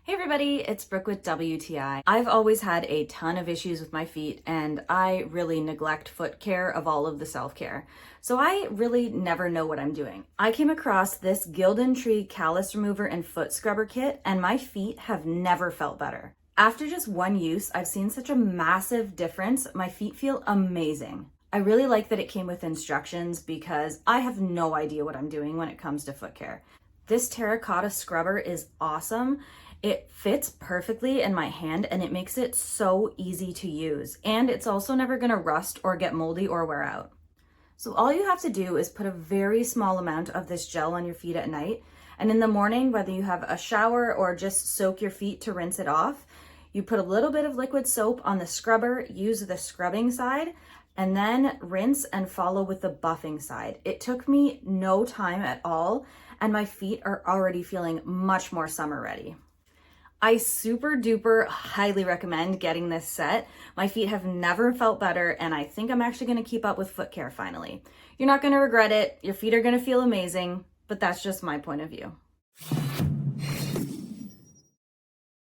Hey everybody, it's Brooke with WTI. I've always had a ton of issues with my feet and I really neglect foot care of all of the self-care. So I really never know what I'm doing. I came across this Gildan Tree callus remover and foot scrubber kit and my feet have never felt better. After just one use, I've seen such a massive difference. My feet feel amazing. I really like that it came with instructions because I have no idea what I'm doing when it comes to foot care. This terracotta scrubber is awesome. It fits perfectly in my hand and it makes it so easy to use. And it's also never gonna rust or get moldy or wear out. So all you have to do is put a very small amount of this gel on your feet at night. And in the morning, whether you have a shower or just soak your feet to rinse it off, you put a little bit of liquid soap on the scrubber, use the scrubbing side, and then rinse and follow with the buffing side. It took me no time at all, and my feet are already feeling much more summer ready. I super duper highly recommend getting this set. My feet have never felt better, and I think I'm actually gonna keep up with foot care finally. You're not gonna regret it, your feet are gonna feel amazing, but that's just my point of view.